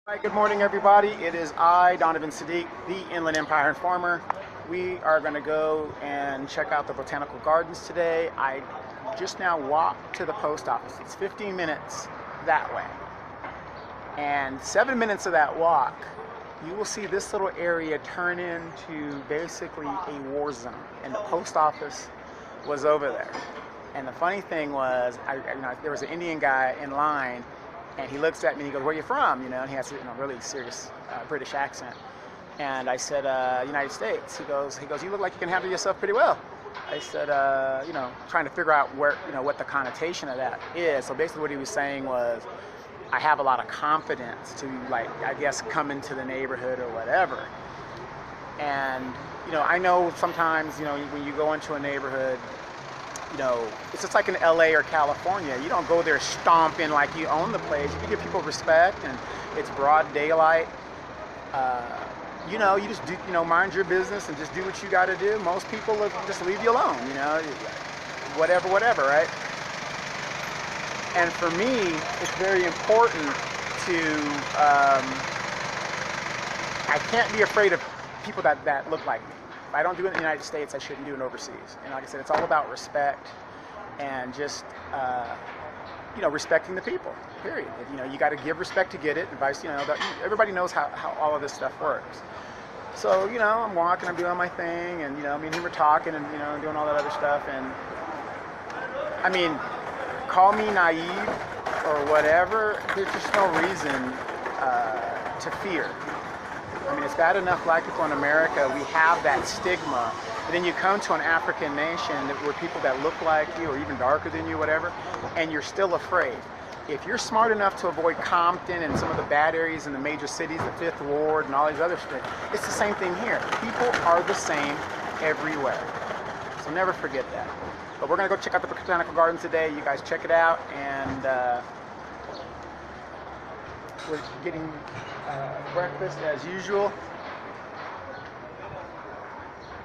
Hi, good morning, everybody. It is I, Donovan Sadiq, the Inland Empire Informer. We are going to go and check out the botanical gardens today. I just now walked to the post office. It's 15 minutes that way. And 7 minutes of that walk, you will see this little area turn into basically a war zone. And the post office was over there. And the funny thing was, there was an Indian guy in line, and he looks at me and he goes, "Where are you from?" And he has a really serious British accent. And I said, "United States." He goes, "You look like you can handle yourself pretty well." I said, trying to figure out what the connotation of that is. So basically, what he was saying was, I have a lot of confidence to, like, I guess, come into the neighborhood or whatever. And I know sometimes, when you go into a neighborhood, it's just like in LA or California. You don't go there stomping like you own the place. You give people respect, and it's broad daylight. You just do, mind your business and just do what you got to do. Most people will just leave you alone, whatever, right? And for me, it's very important to, I can't be afraid of people that look like me. If I don't do it in the United States, I shouldn't do it overseas. And like I said, it's all about respect and just, respecting the people, period. You got to give respect to get it. Advice, everybody knows how all of this stuff works. So, I'm walking, I'm doing my thing, and, me and him were talking and, doing all that other stuff. And, I mean, call me naive or whatever, there's just no reason to fear. I mean, it's bad enough black people in America, we have that stigma. But then you come to an African nation where people that look like you or even darker than you, whatever, and you're still afraid. If you're smart enough to avoid Compton and some of the bad areas in the major cities, the Fifth Ward and all these other states, it's the same thing here. People are the same everywhere. So never forget that. But we're going to go check out the Botanical Gardens today. You guys check it out. And we're getting breakfast as usual.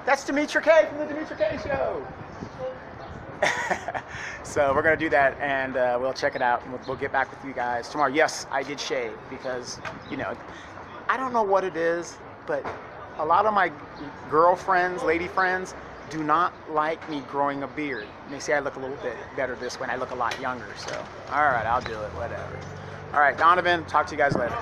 That's Demetra K from the Demetra K Show. So we're going to do that, and we'll check it out, and we'll get back with you guys tomorrow. Yes, I did shave because, I don't know what it is, but a lot of my girlfriends, lady friends, do not like me growing a beard. And they say I look a little bit better this way, and I look a lot younger. So, all right, I'll do it, whatever. All right, Donovan, talk to you guys later.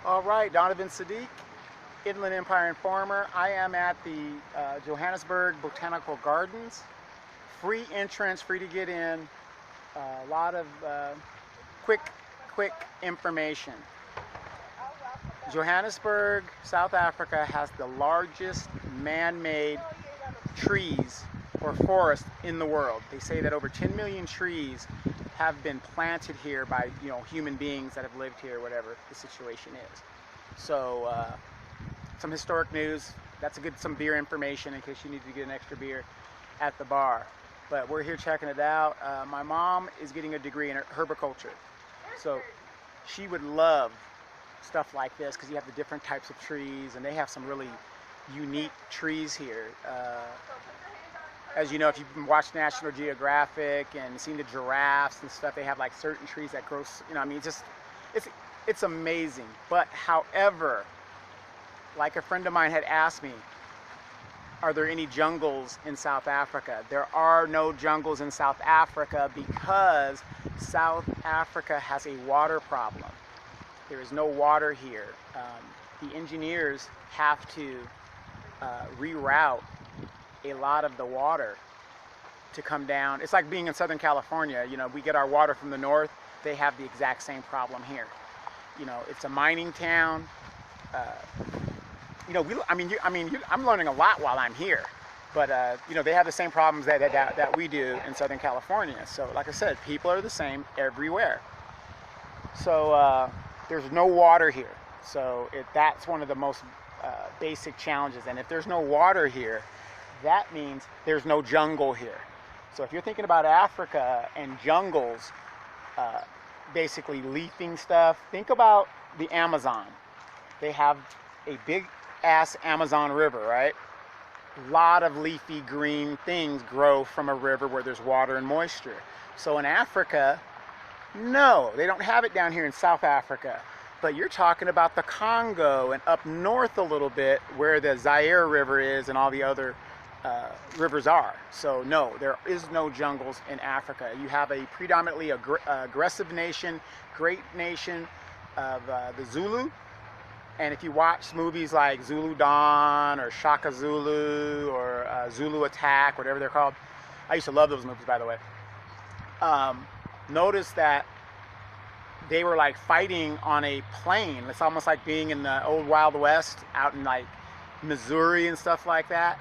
All right, Donovan Sadiq, Inland Empire Informer. I am at the Johannesburg Botanical Gardens. Free entrance, free to get in. A lot of quick information. Johannesburg, South Africa has the largest man-made trees or forest in the world. They say that over 10 million trees have been planted here by human beings that have lived here, whatever the situation is. So some historic news. That's some beer information in case you need to get an extra beer at the bar. But we're here checking it out. My mom is getting a degree in herbiculture, so she would love stuff like this because you have the different types of trees, and they have some really unique trees here. As you know, if you've watched National Geographic and seen the giraffes and stuff, they have like certain trees that grow, it's amazing. But however, like a friend of mine had asked me, are there any jungles in South Africa? There are no jungles in South Africa because South Africa has a water problem. There is no water here. The engineers have to reroute a lot of the water to come down. It's like being in Southern California. We get our water from the north. They have the exact same problem here. It's a mining town. I'm learning a lot while I'm here, but they have the same problems that we do in Southern California. So, like I said, people are the same everywhere. So there's no water here. So that's one of the most basic challenges. And if there's no water here, that means there's no jungle here. So if you're thinking about Africa and jungles, basically leafing stuff, think about the Amazon. They have a big ass Amazon river, right? A lot of leafy green things grow from a river where there's water and moisture. So in Africa, no, they don't have it down here in South Africa. But you're talking about the Congo and up north a little bit where the Zaire River is and all the other rivers are. So no, there is no jungles in Africa. You have a predominantly aggressive nation, great nation of the Zulu. And if you watch movies like Zulu Dawn or Shaka Zulu or Zulu Attack, whatever they're called, I used to love those movies, by the way. Notice that they were like fighting on a plain. It's almost like being in the old Wild West out in like Missouri and stuff like that.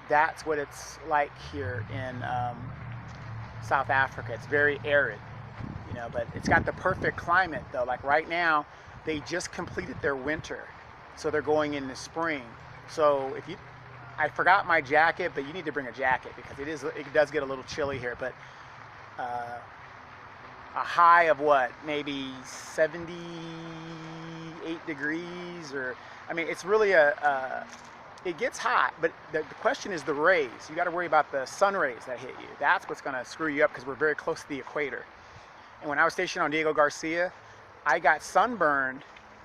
That's what it's like here in South Africa. It's very arid, but it's got the perfect climate though. Like right now, they just completed their winter, so they're going into spring. So I forgot my jacket, but you need to bring a jacket because it does get a little chilly here. But a high of what, maybe 78 degrees, it's really it gets hot, but the question is the rays. You got to worry about the sun rays that hit you. That's what's going to screw you up because we're very close to the equator. And when I was stationed on Diego Garcia, I got sunburned,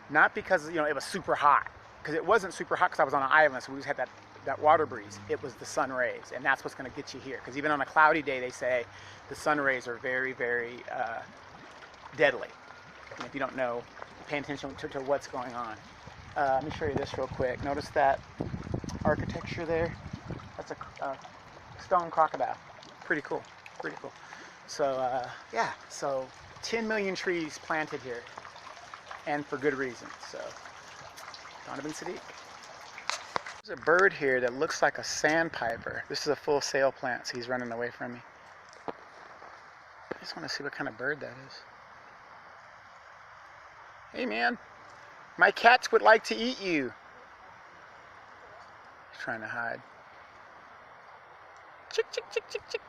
not because it was super hot, because it wasn't super hot because I was on an island, so we just had that water breeze. It was the sun rays, and that's what's going to get you here. Because even on a cloudy day, they say the sun rays are very, very deadly. And if you don't know, pay attention to what's going on. Let me show you this real quick. Notice that architecture there? That's a stone crocodile. Pretty cool. Pretty cool. So yeah, so 10 million trees planted here, and for good reason. So Donovan Sadiq. There's a bird here that looks like a sandpiper. This is a full sail plant, so he's running away from me. I just want to see what kind of bird that is. Hey man, my cats would like to eat you. He's trying to hide. Chick, chick, chick, chick, chick.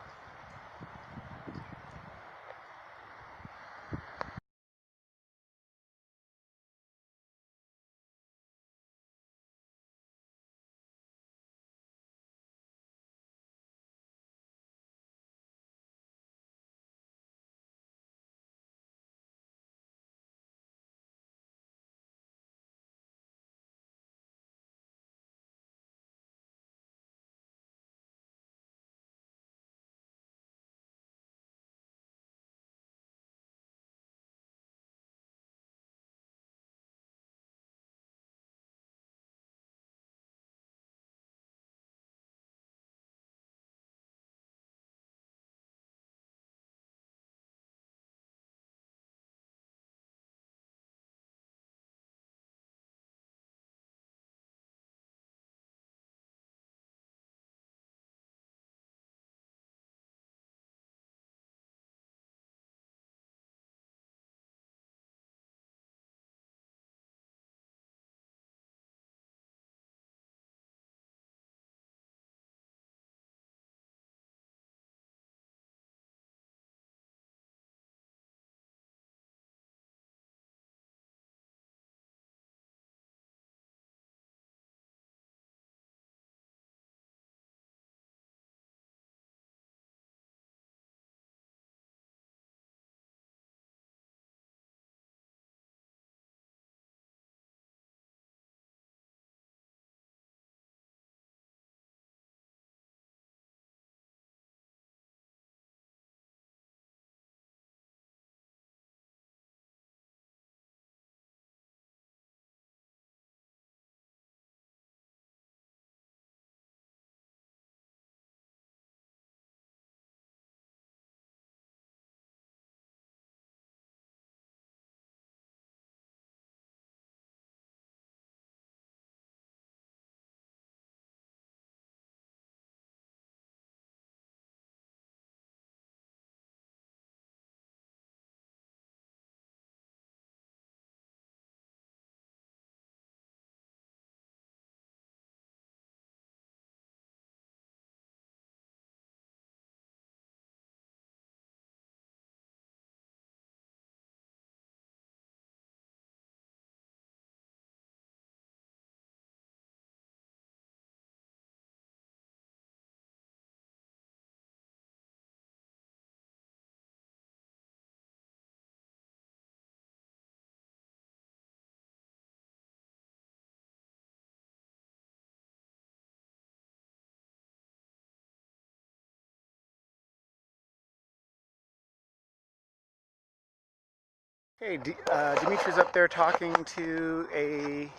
Hey, Dimitri's up there talking to a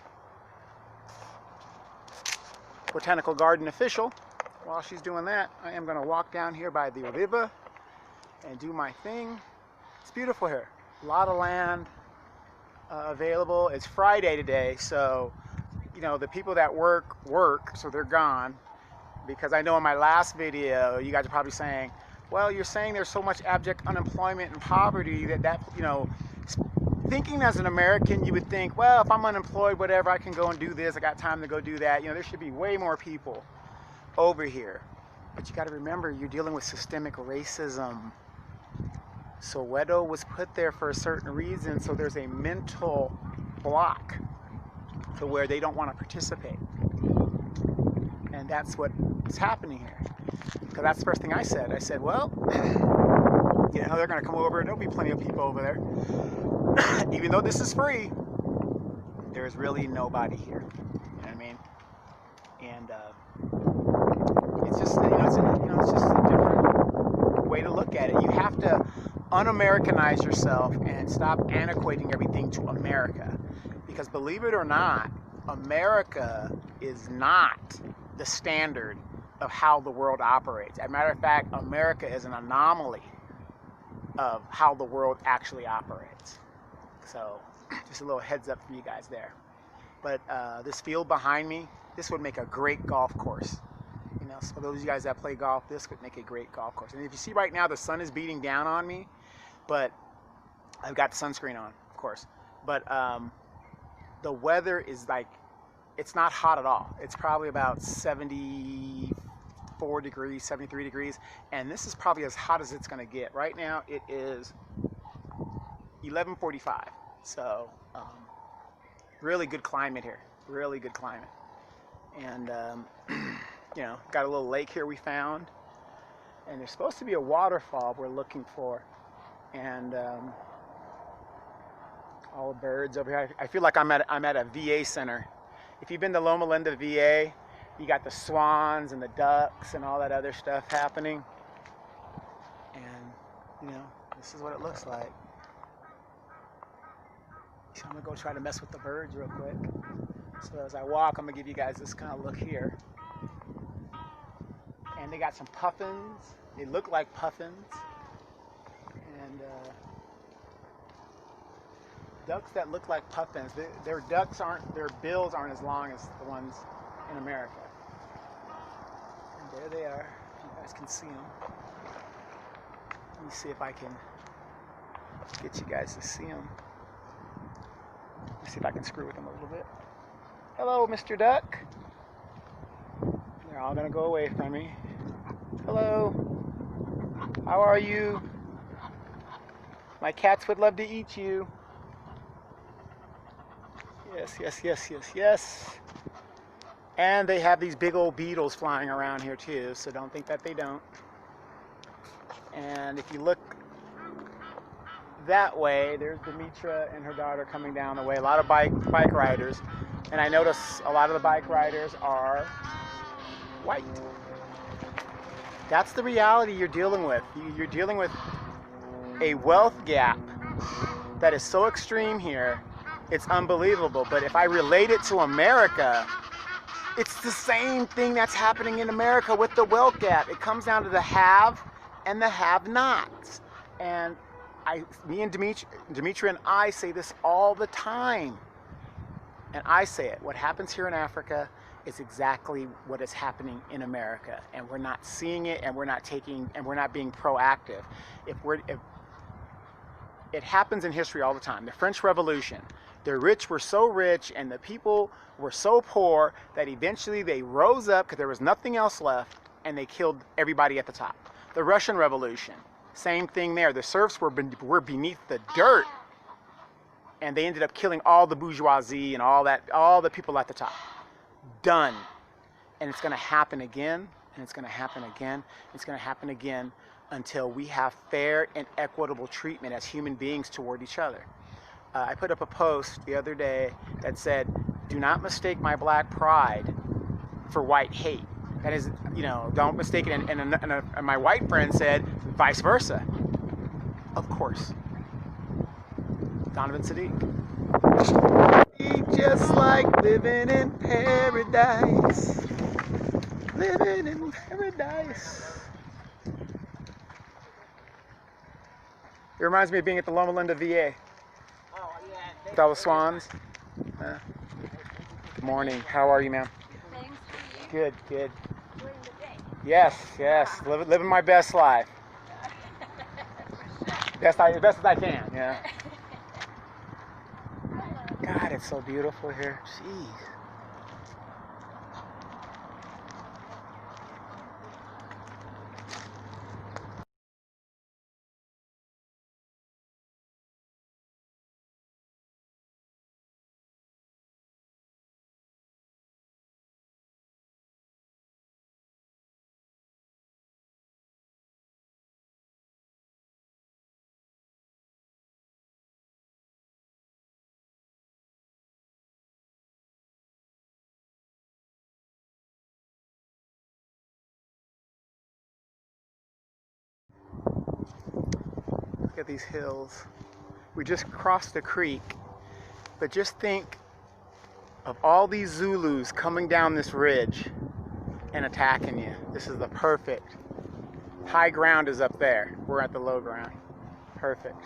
botanical garden official. While she's doing that, I am going to walk down here by the river and do my thing. It's beautiful here. A lot of land available. It's Friday today, so you know the people that work, so they're gone. Because I know in my last video, you guys are probably saying, well, you're saying there's so much abject unemployment and poverty that you know, thinking as an American, you would think, well, if I'm unemployed, whatever, I can go and do this. I got time to go do that. You know, there should be way more people over here. But you got to remember, you're dealing with systemic racism. Soweto was put there for a certain reason, so there's a mental block to where they don't want to participate. And that's what's happening here. Because that's the first thing I said. I said, well, you know, they're going to come over. There'll be plenty of people over there. Even though this is free, there's really nobody here. You know what I mean? And it's just, it's just a different way to look at it. You have to un-Americanize yourself and stop antiquating everything to America. Because believe it or not, America is not the standard of how the world operates. As a matter of fact, America is an anomaly of how the world actually operates. So just a little heads up for you guys there. But this field behind me, this would make a great golf course. You know, so for those of you guys that play golf, this would make a great golf course. And if you see right now, the sun is beating down on me, but I've got the sunscreen on, of course. But the weather is like, it's not hot at all. It's probably about 74 degrees, 73 degrees. And this is probably as hot as it's going to get. Right now, it is 11:45. So, really good climate here. Really good climate. And, you know, got a little lake here we found. And there's supposed to be a waterfall we're looking for. And all the birds over here. I feel like I'm at a VA center. If you've been to Loma Linda VA, you got the swans and the ducks and all that other stuff happening. And, you know, this is what it looks like. So I'm going to go try to mess with the birds real quick. So as I walk, I'm going to give you guys this kind of look here. And they got some puffins. They look like puffins. And ducks that look like puffins. Their bills aren't as long as the ones in America. And there they are, if you guys can see them. Let me see if I can get you guys to see them. Let me see if I can screw with them a little bit. Hello, Mr. Duck. They're all gonna go away from me. Hello. How are you? My cats would love to eat you. Yes, yes, yes, yes, yes. And they have these big old beetles flying around here too, so don't think that they don't. And if you look that way, there's Demetra and her daughter coming down the way. A lot of bike riders. And I notice a lot of the bike riders are white. That's the reality you're dealing with. You're dealing with a wealth gap that is so extreme here. It's unbelievable. But if I relate it to America, it's the same thing that's happening in America with the wealth gap. It comes down to the have and the have-nots. And me and Demetra and I say this all the time. And I say it. What happens here in Africa is exactly what is happening in America. And we're not seeing it, and we're not being proactive. It happens in history all the time. The French Revolution. The rich were so rich and the people were so poor that eventually they rose up because there was nothing else left and they killed everybody at the top. The Russian Revolution. Same thing there. The serfs were beneath the dirt, and they ended up killing all the bourgeoisie and all the people at the top. Done. And it's going to happen again, and it's going to happen again. It's going to happen again until we have fair and equitable treatment as human beings toward each other. I put up a post the other day that said, "Do not mistake my black pride for white hate." That is, you know, don't mistake it. And my white friend said, vice versa. Of course. Donovan Sadiq. Just like living in paradise. Living in paradise. It reminds me of being at the Loma Linda VA. With all the swans. Good morning. How are you, ma'am? Thanks. How are you? Good, good. Enjoying the day. Yes. Living my best life. Best as I can, yeah. God, it's so beautiful here. Jeez. Look at these hills. We just crossed a creek, but just think of all these Zulus coming down this ridge and attacking you. This is the perfect. High ground is up there. We're at the low ground. Perfect.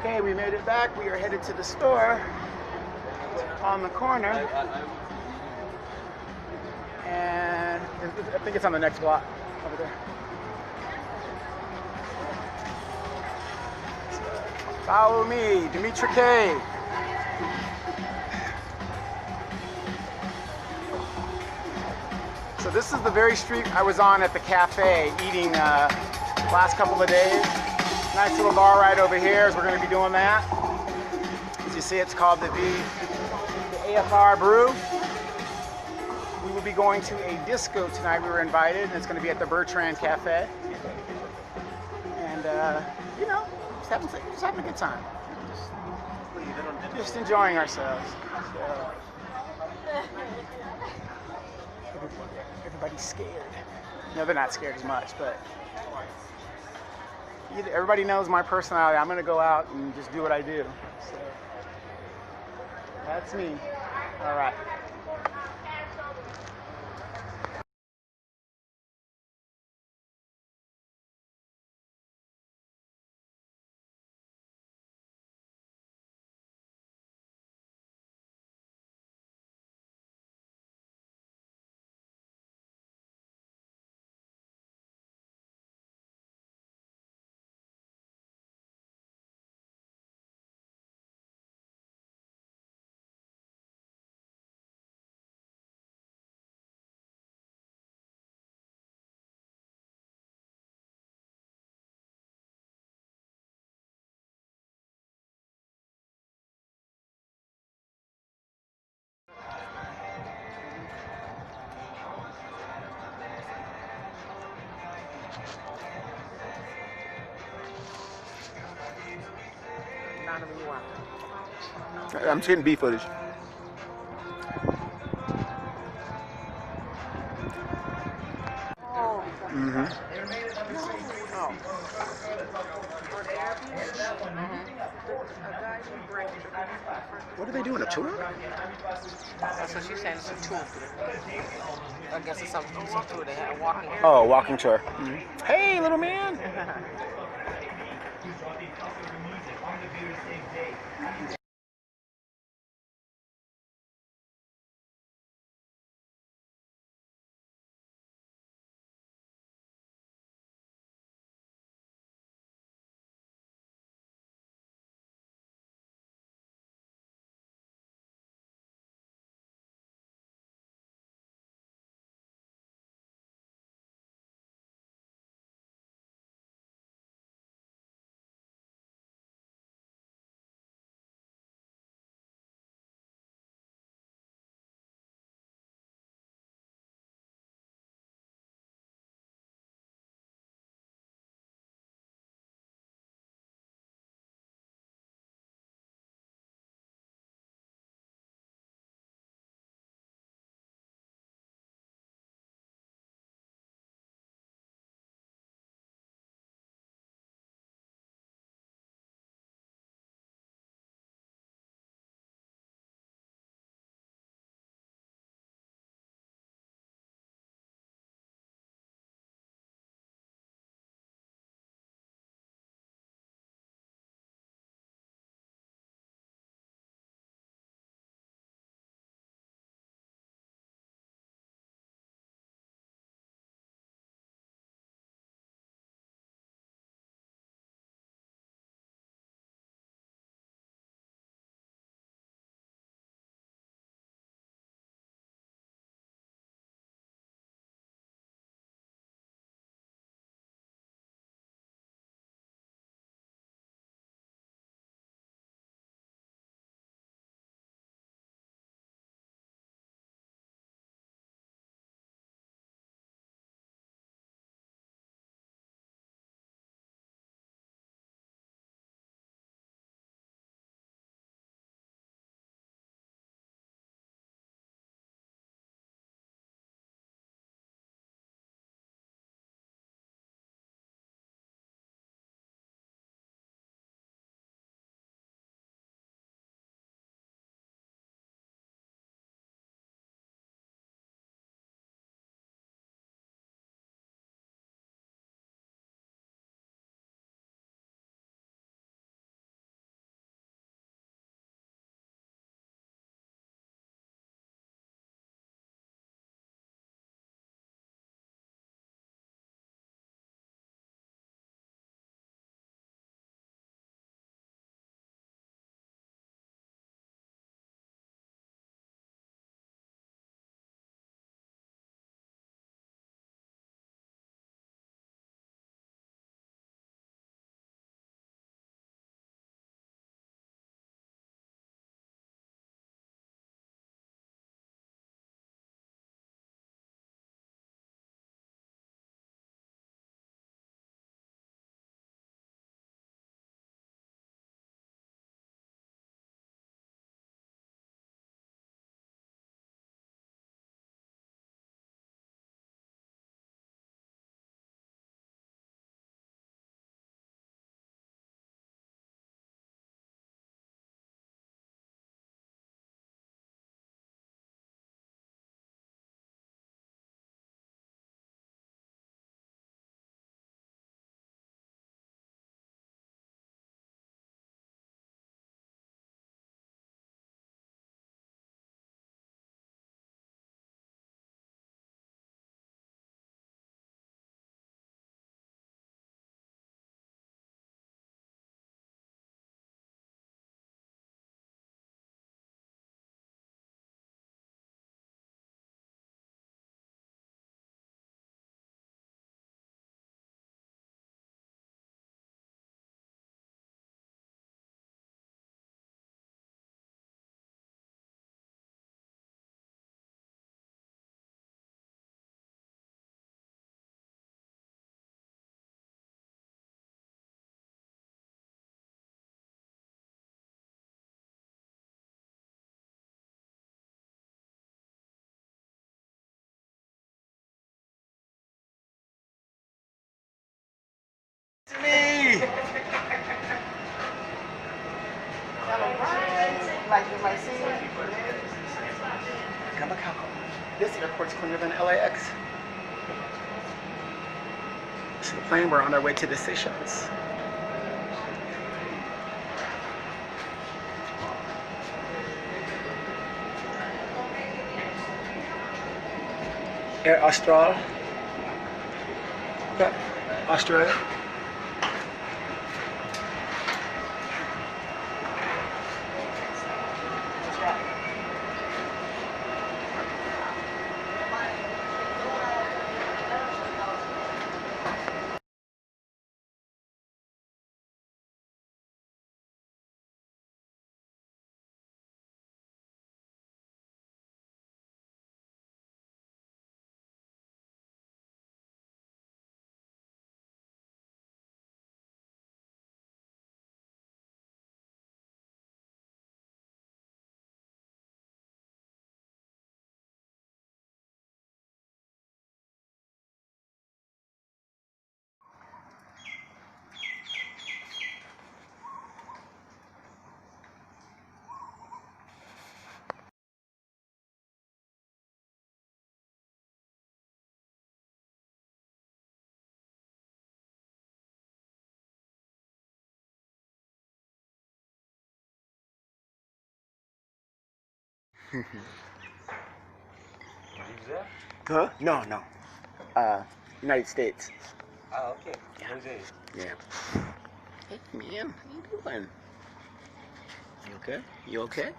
Okay, we made it back. We are headed to the store on the corner. And I think it's on the next block over there. Follow me, Dimitri K. So this is the very street I was on at the cafe eating last couple of days. Nice little bar right over here as we're going to be doing that. As you see, it's called the AFR Brew. We will be going to a disco tonight. We were invited, and it's going to be at the Bertrand Cafe. And, you know, just having a good time. Just enjoying ourselves. So, everybody's scared. No, they're not scared as much, but everybody knows my personality. I'm going to go out and just do what I do. So, that's me. All right. I'm getting B footage. Mm-hmm. What are they doing? A tour? That's what she's saying. It's a tour. I guess it's some tour they have walking. Oh, walking tour. Mm-hmm. Hey, little man. airport's cleaner than LAX. This is the plane. We're on our way to the Seychelles. Air Austral. Okay. Australia. Huh? No, no. United States. Oh, okay. Yeah. Hey, man, how you doing? You okay? You okay?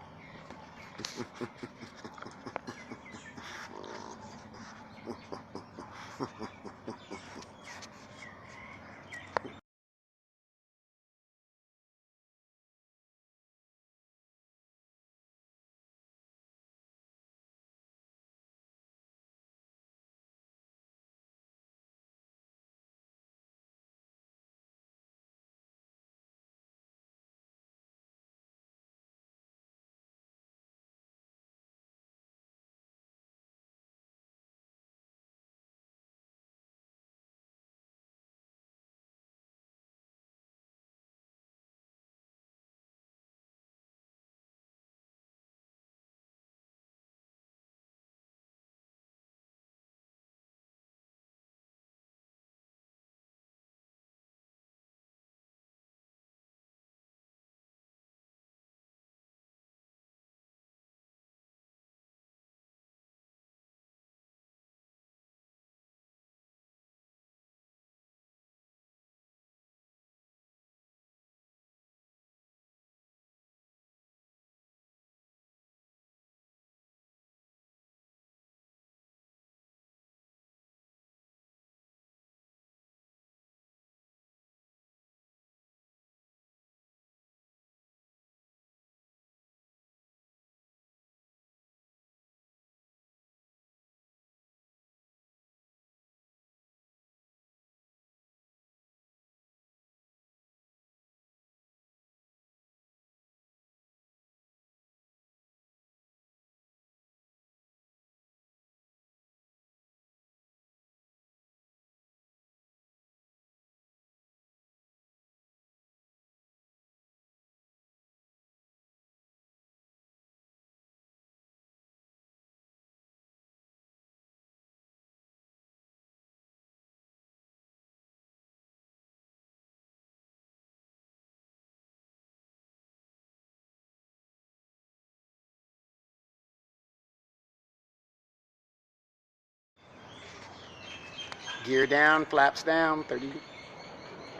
Gear down, flaps down, 30,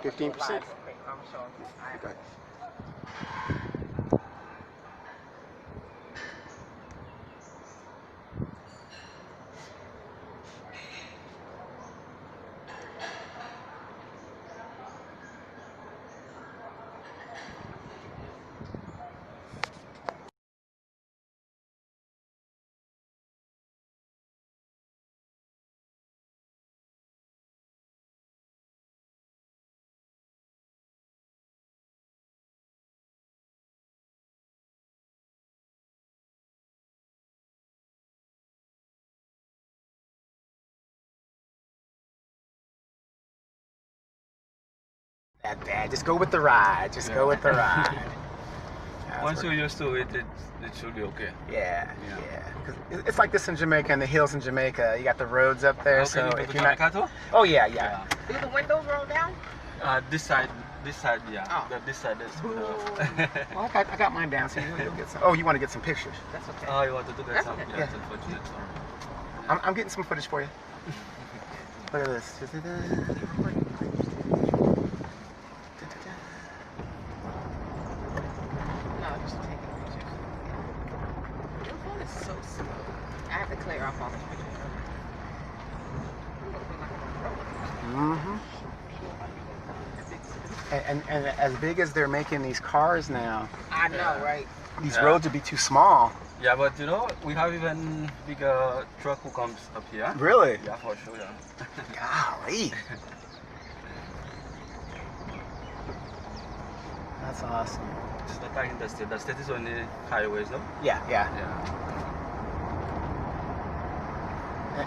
15%. Okay. That bad. Just go with the ride. Just go with the ride. Once you're used to it, it should be okay. Yeah, Yeah. yeah. 'Cause it's like this in Jamaica and the hills in Jamaica. You got the roads up there, so Okay, if you're not. Jamaica too? Oh yeah, yeah. Do the windows roll down? This side, yeah. Oh. This side is Boo. Well, I got mine down, so you'll get some. Oh, you want to get some pictures? That's okay. Oh, you wanted to get That's some? okay. Yeah, Yeah. it's unfortunate. Sorry. I'm getting some footage for you. Look at this. No, just taking pictures. Your phone is so slow. I have to clear off all these pictures. Mm-hmm. And as big as they're making these cars now, I know, right? these Yeah. roads would be too small. Yeah, but you know, we have even bigger truck who comes up here. Really? Yeah, for sure, yeah. Golly. That's awesome. It's not like in the state. The state is only highways, no? Yeah, yeah. Yeah.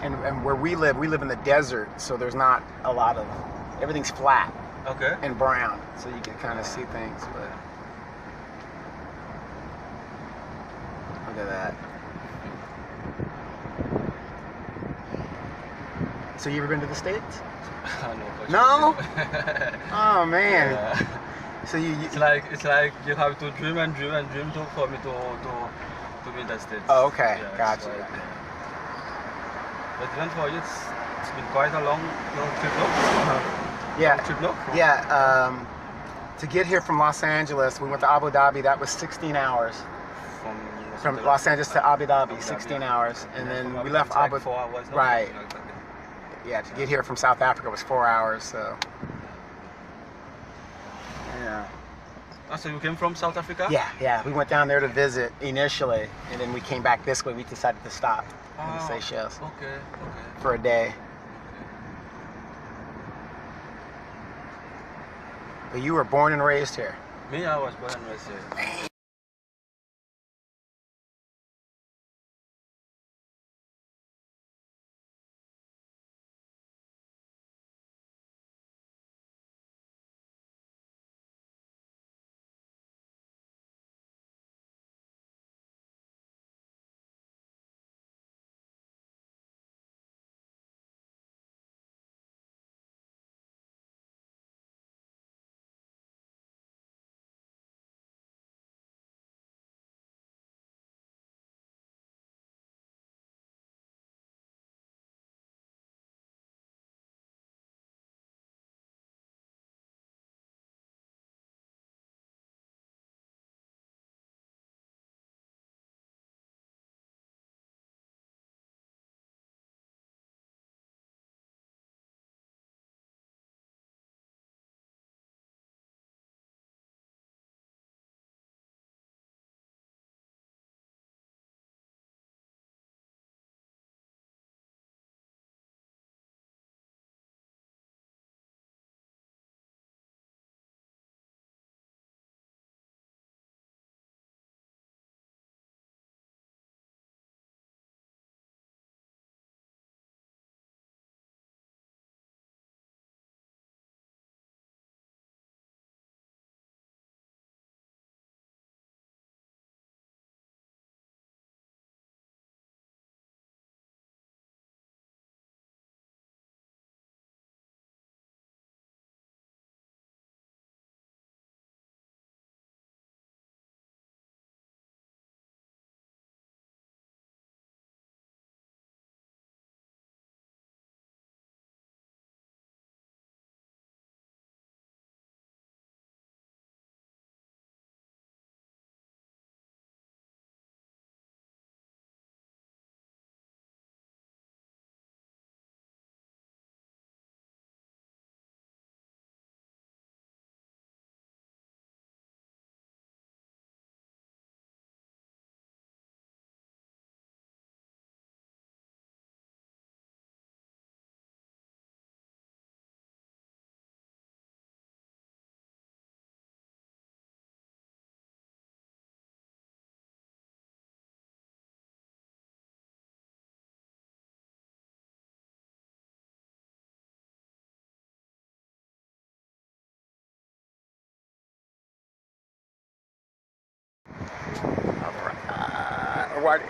And where we live in the desert, so there's not a lot of, everything's flat Okay. and brown, so you can kind of see things, but look at that. So you ever been to the States? No? No? Oh man. Yeah. So you It's like you have to dream and dream and dream for me to be in the States. Oh, okay. Yeah, it's Gotcha. like, but even for you, it's been quite a long trip, no? yeah. Long trip, no? Yeah, to get here from Los Angeles, we went to Abu Dhabi. That was 16 hours. From Los Angeles to Abu Dhabi, 16 hours. And then we left like Abu 4 hours, no? Right. Like that. Yeah, to get here from South Africa was 4 hours, so. Yeah. Ah, so you came from South Africa? Yeah. We went down there to visit initially, and then we came back this way. We decided to stop in the Ah, Seychelles Okay. for a day. But you were born and raised here. Me, I was born and raised here.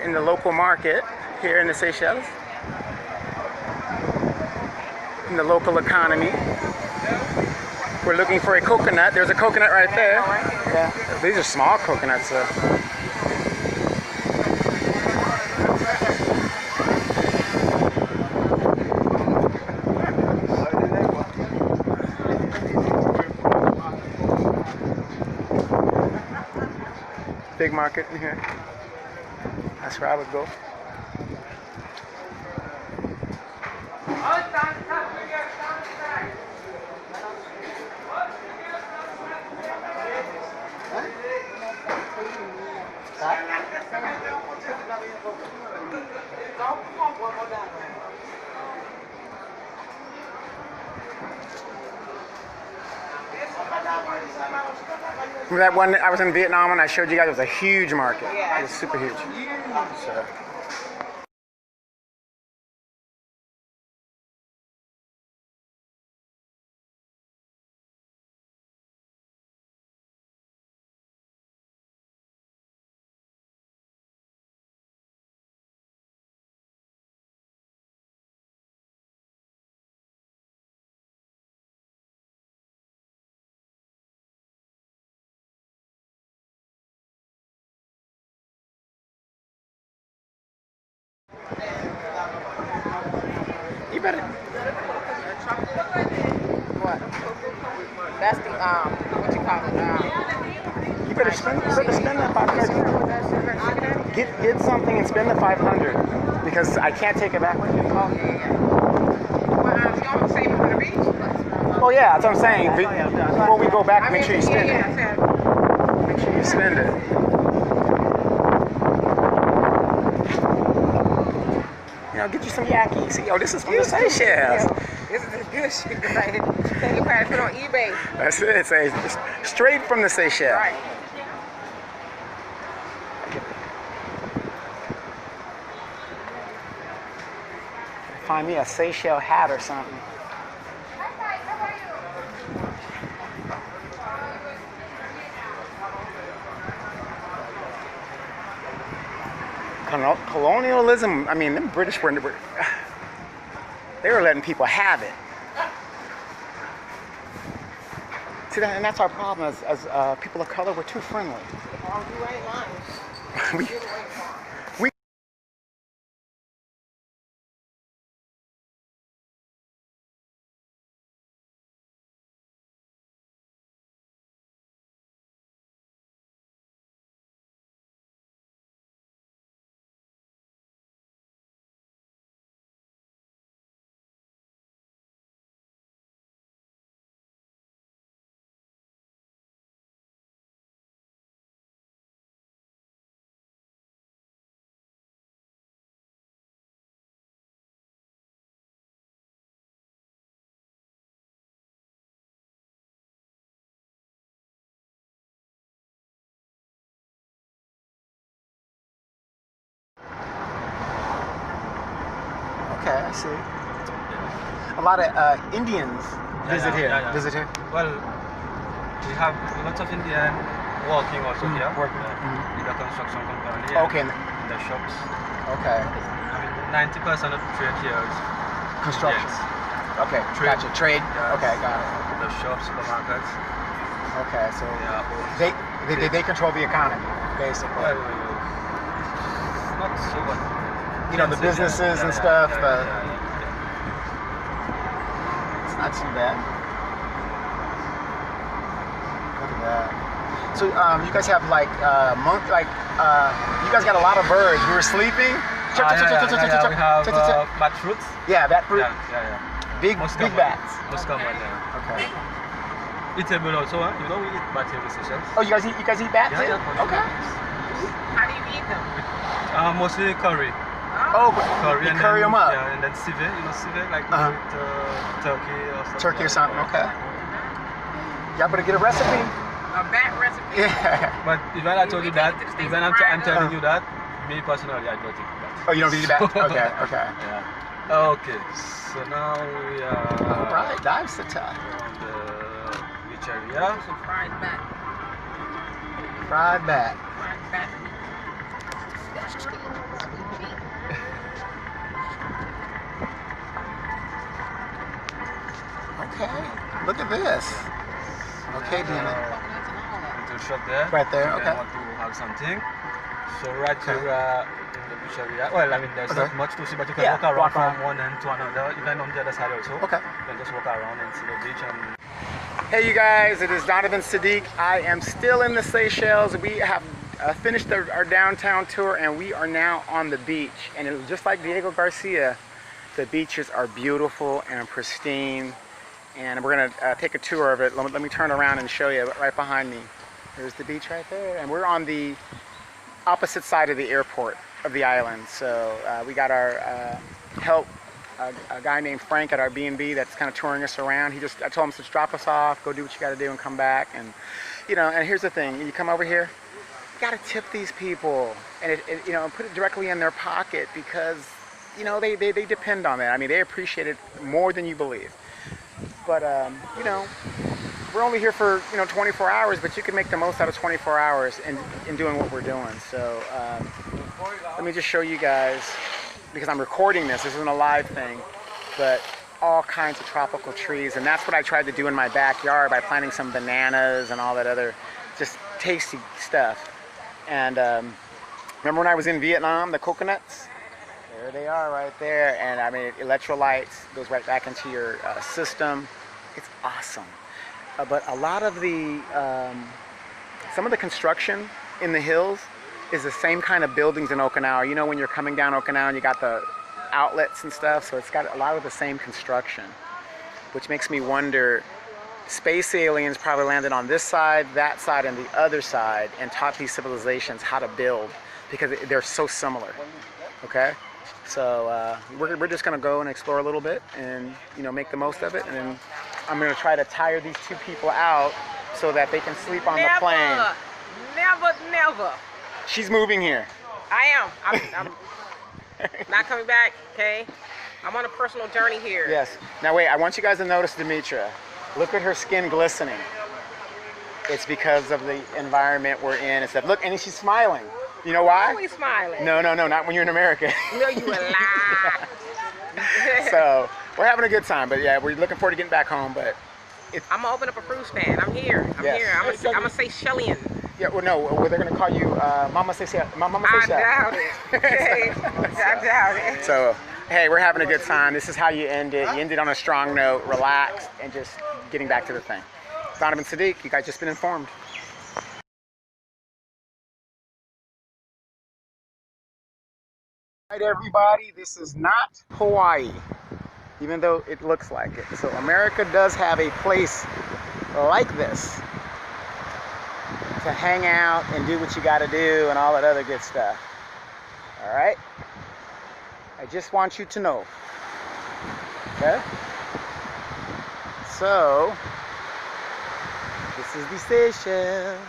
in the local market here in the Seychelles, in the local economy. We're looking for a coconut. There's a coconut right there. Yeah, these are small coconuts. Big market in here. That's where I would go. Remember that one I was in Vietnam and I showed you guys? It was a huge market. It was super huge. So. You better. What? That's the what you call it? You better spend that 500. Get something and spend the 500 because I can't take it back with you. Oh yeah. Well, you almost save it for the beach. Oh yeah, that's what I'm saying. Before we go back, make sure you spend it. Yeah. Make sure you spend it. You know, get you some yaki. See, oh, this is from the Seychelles. This is the good shit right here. You probably put on eBay. That's it. It's straight from the Seychelles. Right. Find me a Seychelles hat or something. Colonialism, I mean, them British were, they were letting people have it. See, and that's our problem as people of color, we're too friendly. Oh, you ain't lying. we Okay, I see. A lot of Indians visit here. Visit here. Well, we have lots of Indian working also here. Working. In the construction company. Okay. In the shops. Okay. I mean, 90% of the trade here is Construction. Indians. Okay. Trade. Gotcha. Trade. Yes. Okay, got it. The shops, supermarkets. Okay, so Yeah. they control the economy, basically. Well, not so much. You know, the businesses and stuff. It's not too bad. Look at that. So you guys have like you guys got a lot of birds. We were sleeping. We have bat fruits. Yeah, bat fruit. Yeah. Big bats. Muscamon, yeah. Okay. Eatable also, huh? You know we eat bat here in Seychelles. Oh, you guys eat bats? Yeah. Okay. How do you eat them? Mostly curry. Oh, Curry, you curry them up. Yeah, and then civet, like with turkey or something. Turkey or something. Okay. Y'all better get a recipe. A bat recipe? Yeah. But even I told you that, even I'm telling you that, me personally, I don't eat that. Oh, you don't eat bat? Okay. Yeah. Okay. So now we are. All right, dives the time. On the beach area. Some fried bat. Fried bat. Fried bat. Okay, look at this. Okay, Dina. Little shop there. Right there, If you okay. want to have something. So right Okay. here in the beach area. Well, I mean, there's Okay. not much to see, but you can Yeah, walk around walk from around. one end to another, even on the other side also. Okay. You can just walk around and see the beach and. Hey you guys, it is Donovan Sadiq. I am still in the Seychelles. We have finished our downtown tour and we are now on the beach. And just like Diego Garcia, the beaches are beautiful and pristine. And we're gonna take a tour of it. Let me turn around and show you right behind me. There's the beach right there. And we're on the opposite side of the airport of the island. So we got our help, a guy named Frank at our B&B that's kind of touring us around. I told him to just drop us off, go do what you got to do and come back. And and here's the thing, you come over here, you got to tip these people and put it directly in their pocket because they depend on that. I mean, they appreciate it more than you believe. But we're only here for 24 hours, but you can make the most out of 24 hours in doing what we're doing. So let me just show you guys, because I'm recording this isn't a live thing, but all kinds of tropical trees. And that's what I tried to do in my backyard by planting some bananas and all that other just tasty stuff. And remember when I was in Vietnam, the coconuts? There they are right there. And I mean, electrolytes goes right back into your system. It's awesome. But a lot of the, some of the construction in the hills is the same kind of buildings in Okinawa. You know, when you're coming down Okinawa and you got the outlets and stuff, so it's got a lot of the same construction, which makes me wonder, space aliens probably landed on this side, that side, and the other side and taught these civilizations how to build because they're so similar, okay? So we're just gonna go and explore a little bit and make the most of it, and then I'm gonna try to tire these two people out so that they can sleep on the plane. Never. She's moving here. I am. I'm not coming back, okay? I'm on a personal journey here. Yes. Now wait, I want you guys to notice Demetra. Look at her skin glistening. It's because of the environment we're in and stuff. Look, and she's smiling. You know why? Always smiling. No, not when you're in America. No, you a lie. So we're having a good time, but yeah, we're looking forward to getting back home. But I'm gonna open up a fruit stand. I'm here. Yes. Here. I'm a Seychellian. yeah, well, no, they're gonna call you Mama Seychelles. Mama I Seychelles. doubt it. Okay. I doubt it. So, hey, we're having a good time. This is how you end it. You end it on a strong note, relaxed, and just getting back to the thing. Donovan Sadiq, you guys just been informed. All right, everybody, this is not Hawaii, even though it looks like it. So America does have a place like this to hang out and do what you got to do and all that other good stuff. All right? I just want you to know. Okay? So, this is the Seychelles.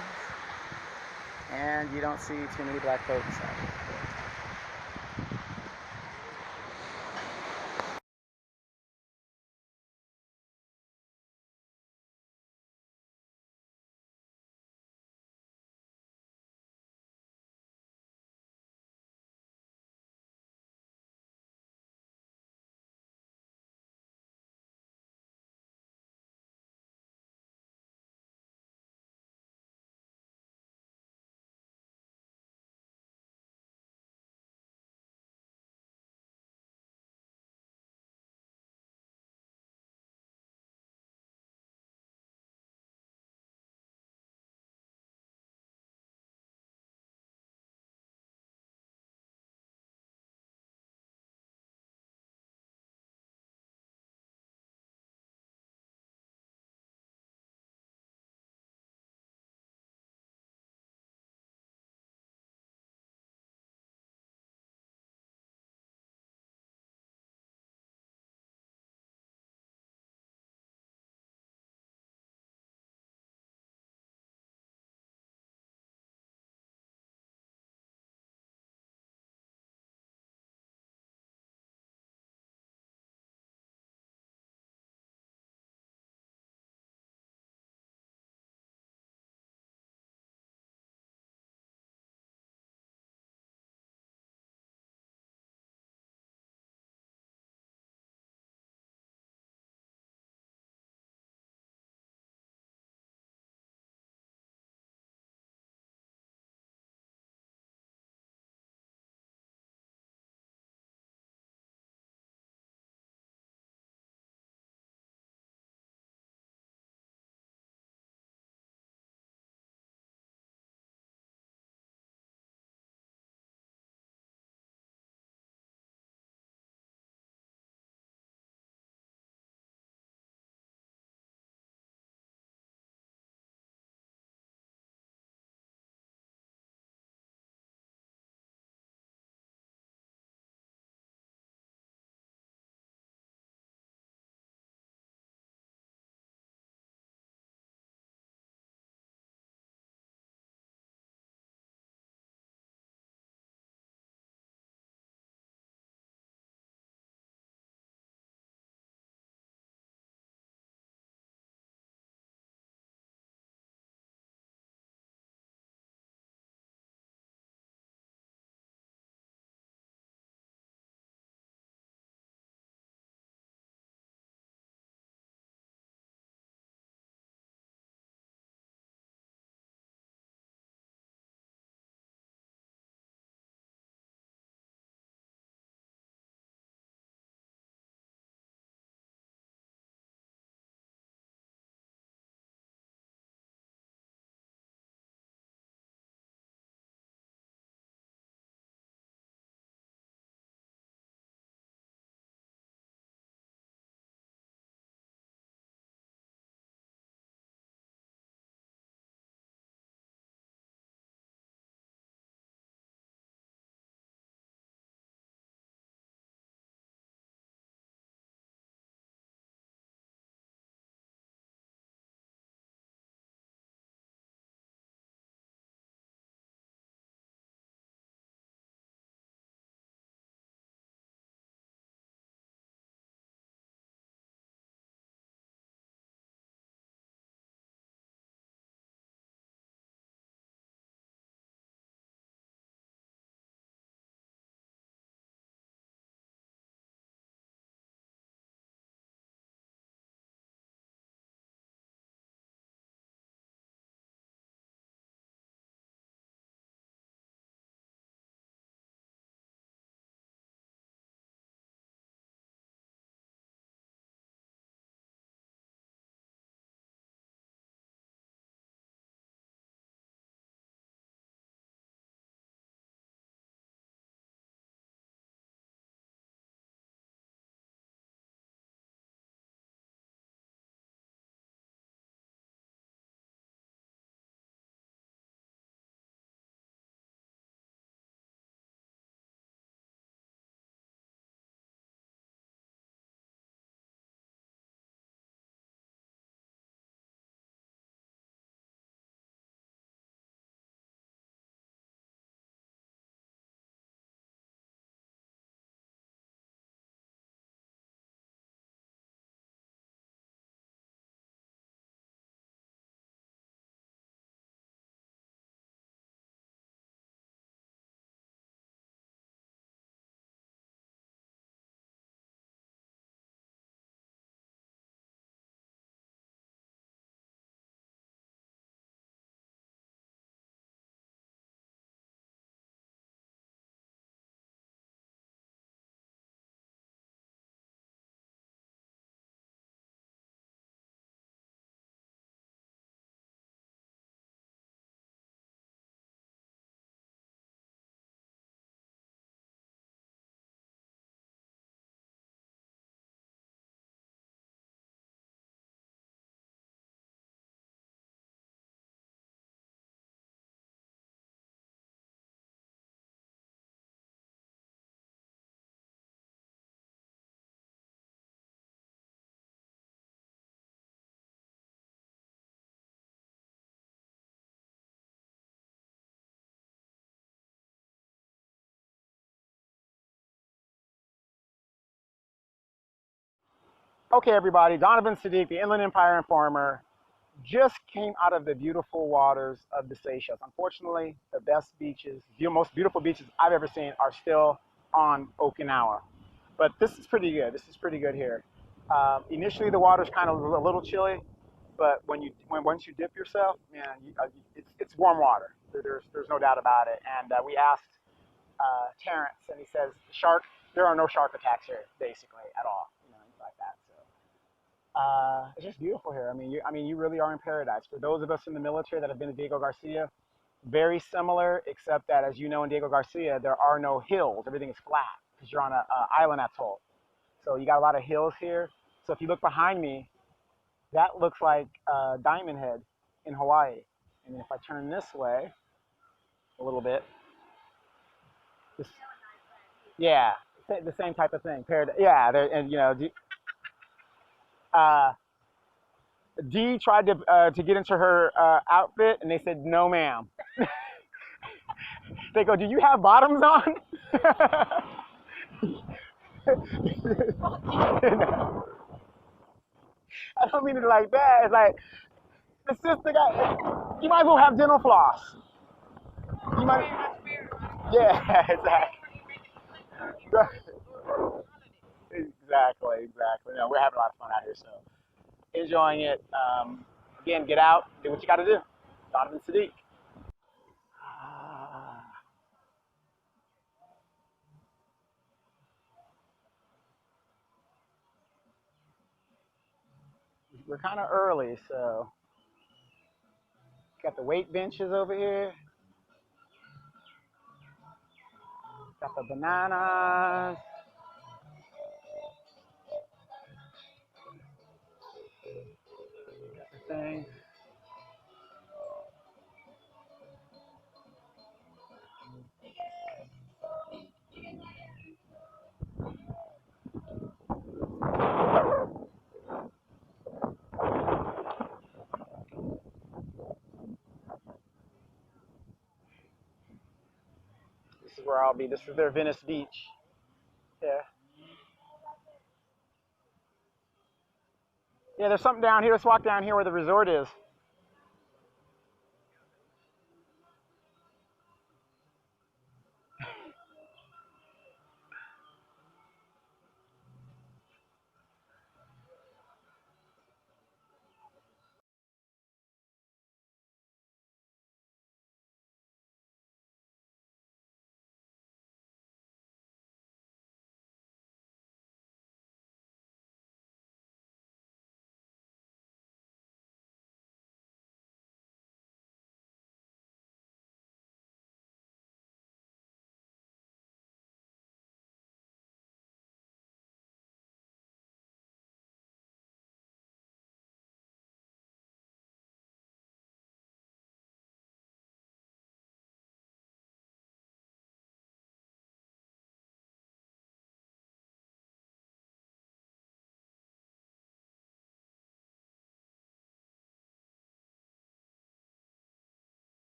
And you don't see too many black folks out here. Okay, everybody, Donovan Sadiq, the Inland Empire Informer, just came out of the beautiful waters of the Seychelles. Unfortunately, the best beaches, the most beautiful beaches I've ever seen are still on Okinawa. But this is pretty good. This is pretty good here. Initially, the water's kind of a little chilly, but once you dip yourself, man, it's warm water. There's no doubt about it. And we asked Terrence, and he says there are no shark attacks here, basically at all, things like that. So it's just beautiful here. You really are in paradise. For those of us in the military that have been to Diego Garcia, very similar, except that, as you know, in Diego Garcia, there are no hills. Everything is flat because you're on an island atoll. So you got a lot of hills here. So if you look behind me, that looks like Diamond Head in Hawaii. And then if I turn this way a little bit, this, yeah, the same type of thing. Yeah, and uh, Dee tried to get into her outfit, and they said, "No, ma'am." They go, "Do you have bottoms on?" I don't mean it like that. It's like the sister got. You might as well have dental floss. You might. Yeah, exactly. Exactly. No, we're having a lot of fun out here, so enjoying it. Again, get out, do what you got to do. Donovan Sadiq. Ah, we're kind of early, so got the weight benches over here. Got the bananas. Got the thing. This is where I'll be. This is their Venice Beach. Yeah. Yeah, there's something down here. Let's walk down here where the resort is.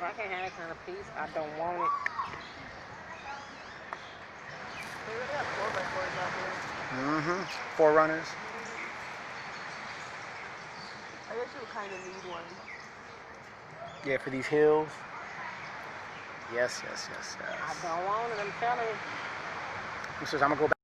If I can't have that kind of peace, I don't want it. They really have 4x4s out there. Mm-hmm. Forerunners. I guess you kind of need one. Yeah, for these hills. Yes, yes, yes, I yes. don't want it, I'm telling you. He says, I'm gonna go back.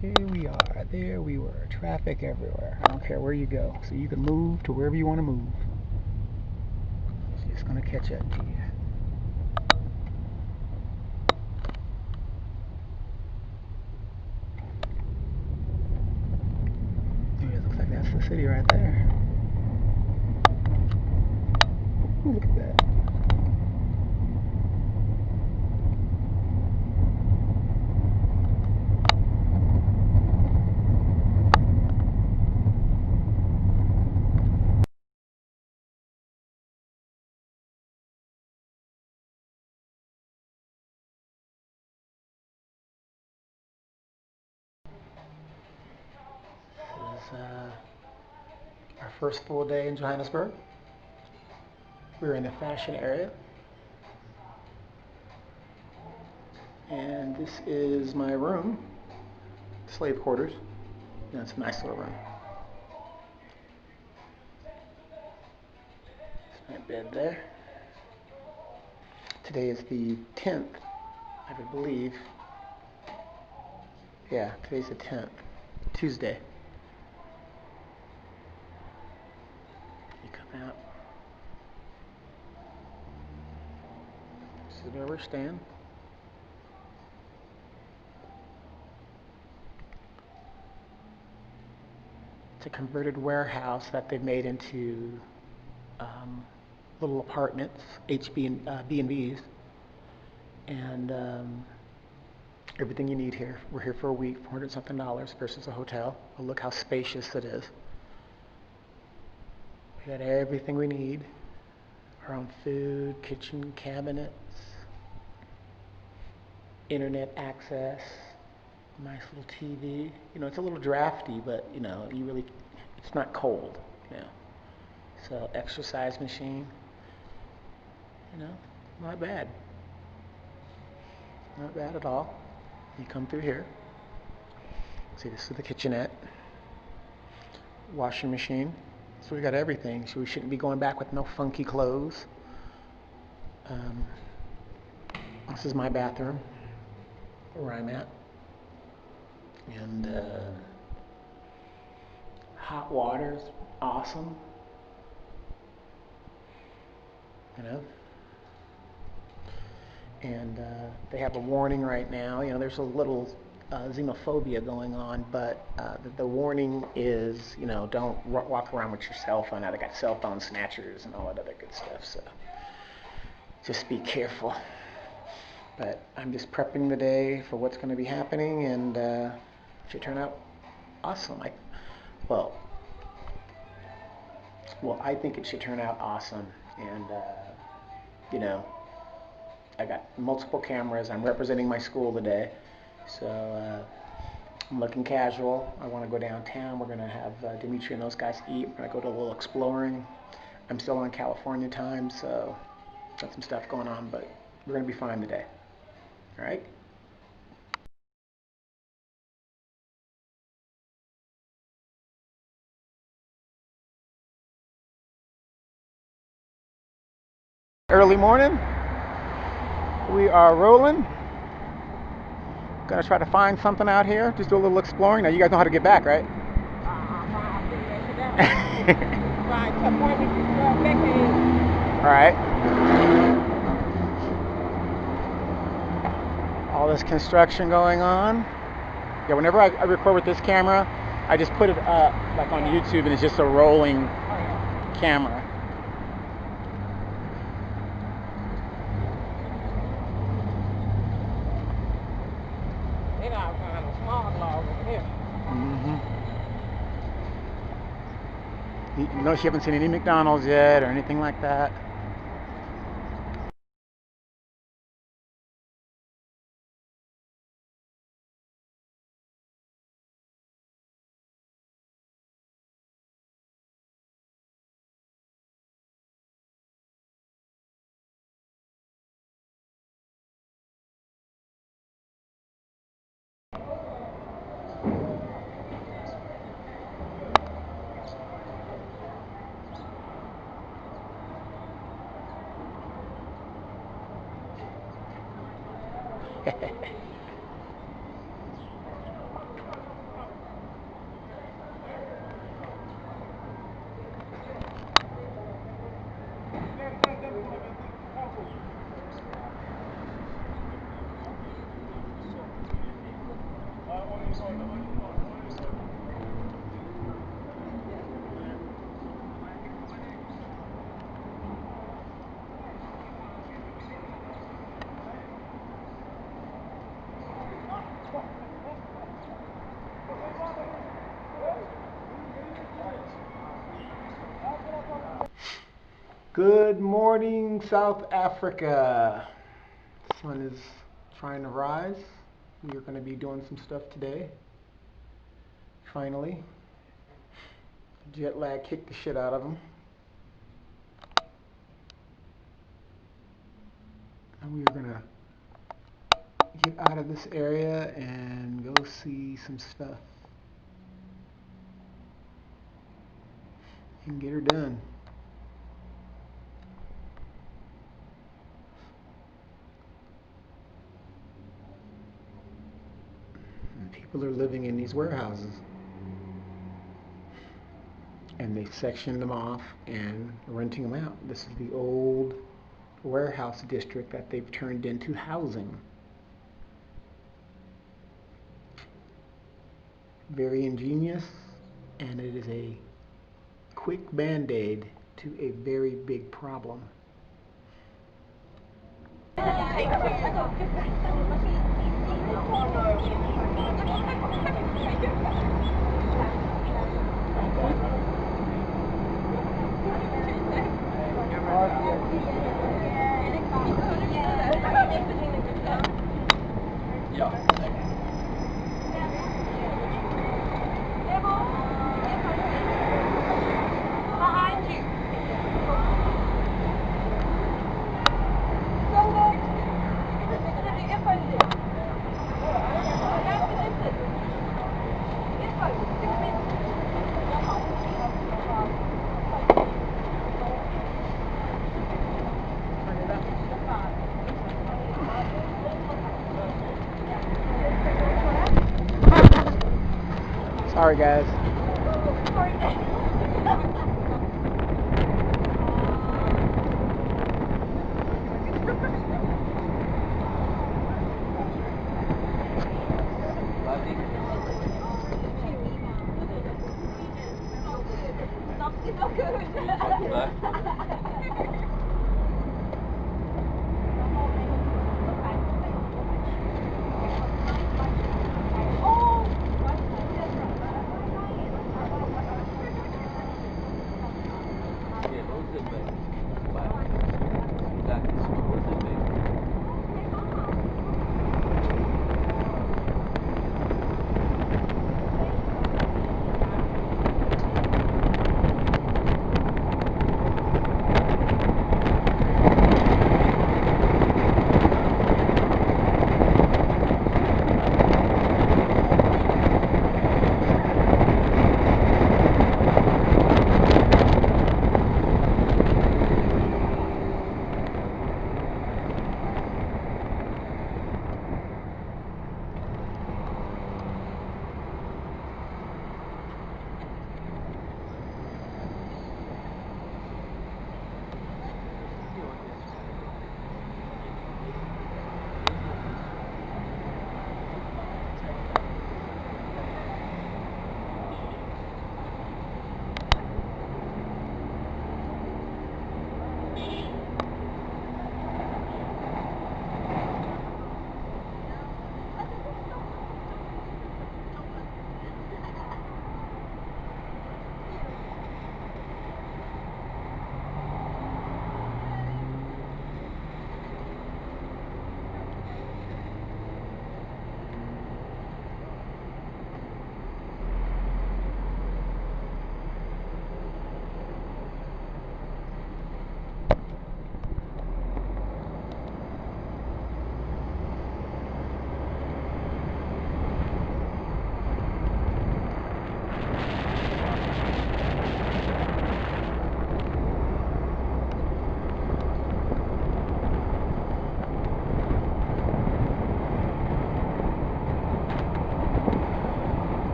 Here we are. There we were. Traffic everywhere. I don't care where you go. So you can move to wherever you want to move. It's just going to catch up to you. Yeah, it looks like that's the city right there. Ooh, look at that. This is our first full day in Johannesburg. We're in the fashion area. And this is my room, slave quarters. And it's a nice little room. There's my bed there. Today is the 10th, I would believe. Yeah, today's the 10th, Tuesday. You come out. This is where we're staying. It's a converted warehouse that they've made into little apartments, B&Bs, and everything you need here. We're here for a week, $400-something versus a hotel. Well, look how spacious it is. We got everything we need. Our own food, kitchen cabinets, internet access, nice little TV. You know, it's a little drafty, but you know, it's not cold. You know, so exercise machine. You know, not bad. Not bad at all. You come through here. See, this is the kitchenette. Washing machine. So we got everything. So we shouldn't be going back with no funky clothes. This is my bathroom, where I'm at. And hot water's awesome. You know? And they have a warning right now. You know, there's a little xenophobia going on, but the warning is, you know, don't walk around with your cell phone. Now they got cell phone snatchers and all that other good stuff, so just be careful. But I'm just prepping the day for what's going to be happening, and it should turn out awesome. I think it should turn out awesome, and you know, I got multiple cameras. I'm representing my school today, so I'm looking casual. I want to go downtown. We're going to have Dimitri and those guys eat. We're going to go to a little exploring. I'm still on California time, so got some stuff going on, but we're going to be fine today. All right? Early morning. We are rolling. Gonna try to find something out here. Just do a little exploring. Now you guys know how to get back, right? All right. All this construction going on. Yeah, whenever I record with this camera, I just put it up like on YouTube, and it's just a rolling camera. They got kind of small log over here. You know, she haven't seen any McDonald's yet or anything like that. Good morning, South Africa. Sun is trying to rise. We are going to be doing some stuff today. Finally. Jet lag kicked the shit out of them. And we are going to get out of this area and go see some stuff. And get her done. And people are living in these warehouses. And they sectioned them off and renting them out. This is the old warehouse district that they've turned into housing. Very ingenious, and it is a quick band-aid to a very big problem. Sorry, guys.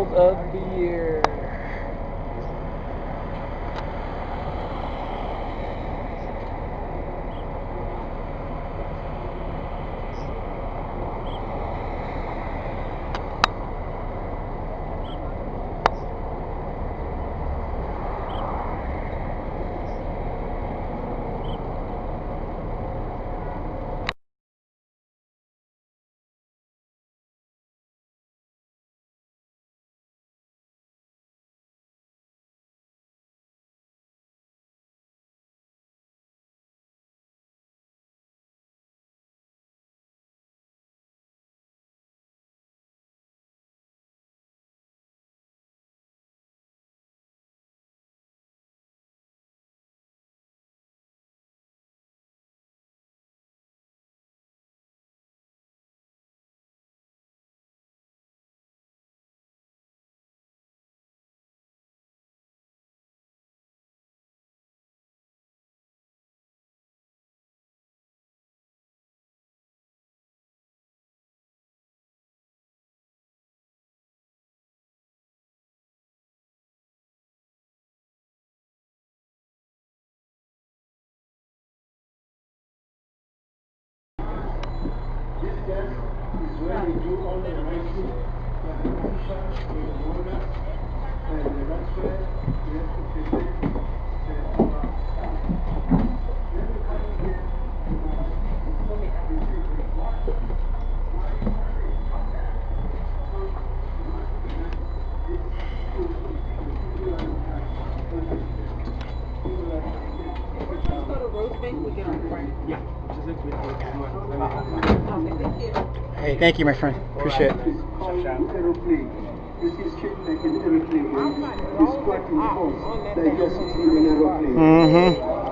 Girls of the Year. Hey, thank you, my friend. Appreciate it.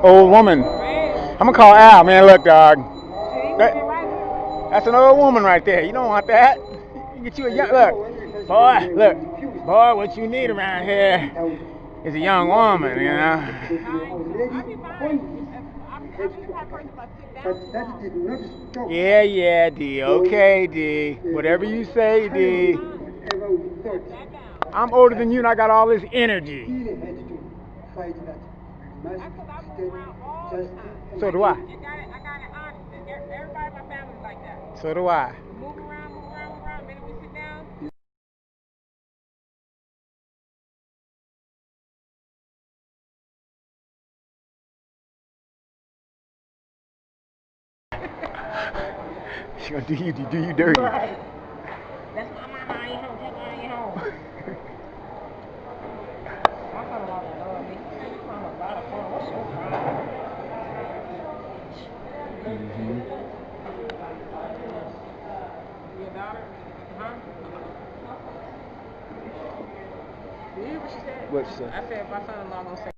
Old woman. I'm gonna call Al, man. Look, dog. That's an old woman right there. You don't want that. You get you a young look, boy. Look, boy. What you need around here is a young woman. You know. Yeah, D. Okay, D. Whatever you say, D. I'm older than you and I got all this energy. So do I. So do I. Move around, minute we sit down. She gonna do you dirty. Right. That's my mama, I ain't home, take her, I ain't home. My son always love me. My mama got a phone, what's your problem? Your daughter? Huh? You hear what she said? What she said? I said my son-in-law gonna say